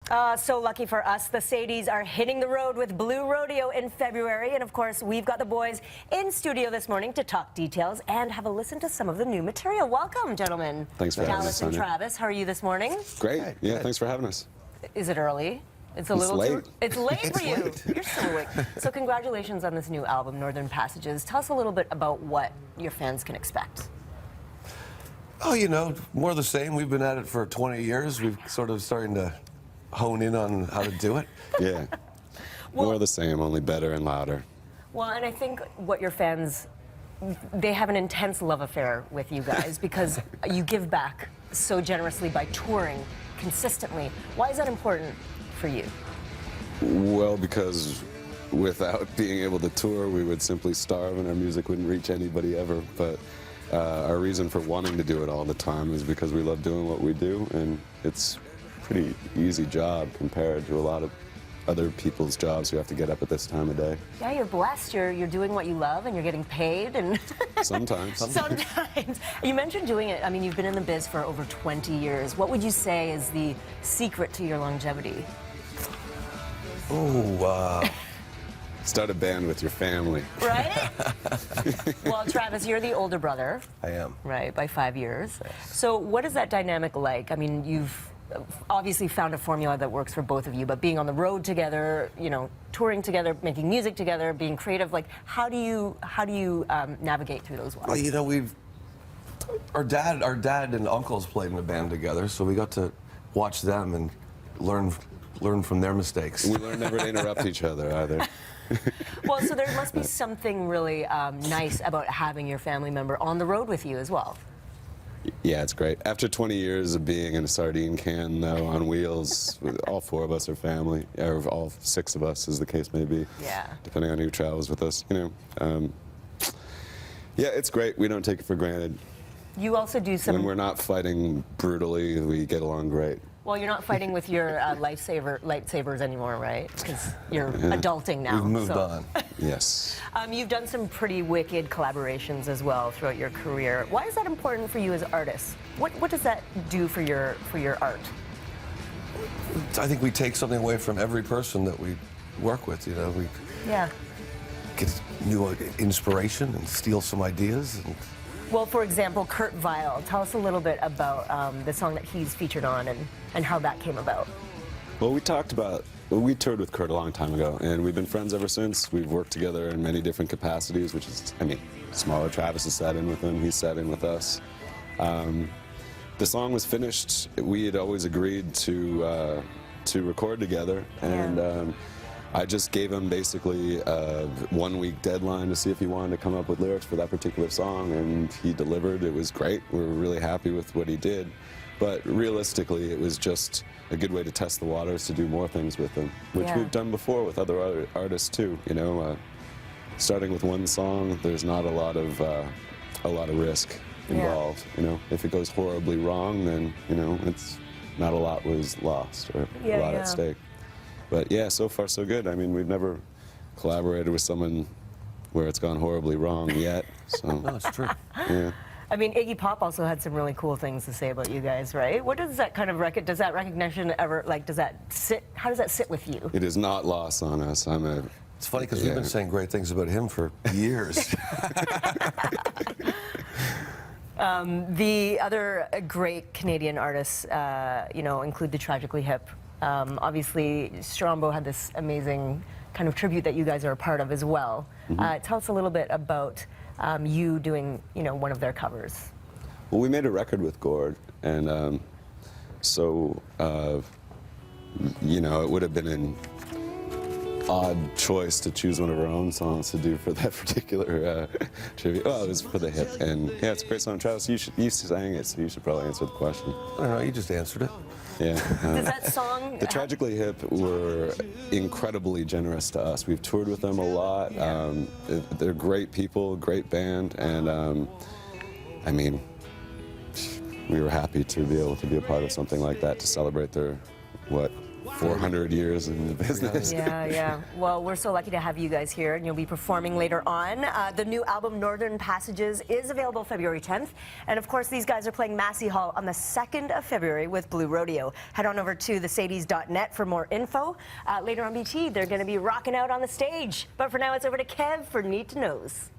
So lucky for us, the Sadies are hitting the road with Blue Rodeo in February. And of course, we've got the boys in studio this morning to talk details and have a listen to some of the new material. Welcome, gentlemen. Thanks for having us, Dallas and Sonia. Travis, how are you this morning? Great. Yeah, thanks for having us. Is it early? It's a little late. It's late for you. Late. You're still awake. So congratulations on this new album, Northern Passages. Tell us a little bit about what your fans can expect. Oh, you know, more of the same. We've been at it for 20 years. We've sort of starting to hone in on how to do it. Yeah. More of the same, only better and louder. Well, and I think what your fans, they have an intense love affair with you guys because you give back so generously by touring consistently. Why is that important for you? Well, because without being able to tour, we would simply starve and our music wouldn't reach anybody ever. But our reason for wanting to do it all the time is because we love doing what we do, and it's a pretty easy job compared to a lot of other people's jobs who have to get up at this time of day. Yeah, you're blessed. You're doing what you love and you're getting paid. And Sometimes. Sometimes. You mentioned doing it. I mean, you've been in the biz for over 20 years. What would you say is the secret to your longevity? Oh, Start a band with your family. Right? Well, Travis, you're the older brother. I am. Right, by 5 years. So what is that dynamic like? I mean, you've obviously found a formula that works for both of you, but being on the road together, you know, touring together, making music together, being creative, like how do you navigate through those waters? Well, you know, our dad and uncles played in a band together, so we got to watch them and learn from their mistakes. We learn never to interrupt each other either. Well, so there must be something really nice about having your family member on the road with you as well. Yeah, it's great. After 20 years of being in a sardine can, though, on wheels, all four of us are family, or all six of us, as the case may be. Yeah. Depending on who travels with us, you know. Yeah, it's great. We don't take it for granted. You also do some. When we're not fighting brutally, we get along great. Well, you're not fighting with your lightsabers anymore, right? Because you're adulting now. We've moved on. Yes. You've done some pretty wicked collaborations as well throughout your career. Why is that important for you as artists? What does that do for your art? I think we take something away from every person that we work with. You know, we get new inspiration and steal some ideas. And well, for example, Kurt Vile. Tell us a little bit about the song that he's featured on and how that came about. Well, we toured with Kurt a long time ago, and we've been friends ever since. We've worked together in many different capacities, which is, I mean, smaller Travis has sat in with him, he's sat in with us. The song was finished. We had always agreed to record together, and I just gave him basically a 1 week deadline to see if he wanted to come up with lyrics for that particular song, and he delivered. It was great. We were really happy with what he did. But realistically, it was just a good way to test the waters to do more things with him, which we've done before with other artists too. You know, starting with one song, there's not a lot of risk involved. You know, if it goes horribly wrong, then you know it's not a lot was lost or a lot at stake. But yeah, so far so good. I mean, we've never collaborated with someone where it's gone horribly wrong yet. So no, it's true. Yeah. I mean, Iggy Pop also had some really cool things to say about you guys, right? What does that kind of does that recognition ever, like, does that sit, how does that sit with you? It is not lost on us. It's funny because we've been saying great things about him for years. The other great Canadian artists, you know, include the Tragically Hip. Obviously, Strombo had this amazing kind of tribute that you guys are a part of as well. Tell us a little bit about you doing, you know, one of their covers. Well, we made a record with Gord, and so, you know, it would have been an odd choice to choose one of our own songs to do for that particular tribute. Well, it was for the hip, and yeah, it's a great song. Travis, you sang it, so you should probably answer the question. I don't know, you just answered it. Yeah. Does that song... The Tragically Hip were incredibly generous to us. We've toured with them a lot. They're great people, great band, and I mean, we were happy to be able to be a part of something like that to celebrate their, what, 400 years in the business. Yeah, yeah. Well, we're so lucky to have you guys here, and you'll be performing later on. The new album, Northern Passages, is available February 10th. And of course, these guys are playing Massey Hall on the 2nd of February with Blue Rodeo. Head on over to thesadies.net for more info. Later on BT, they're going to be rocking out on the stage. But for now, it's over to Kev for Need to Knows.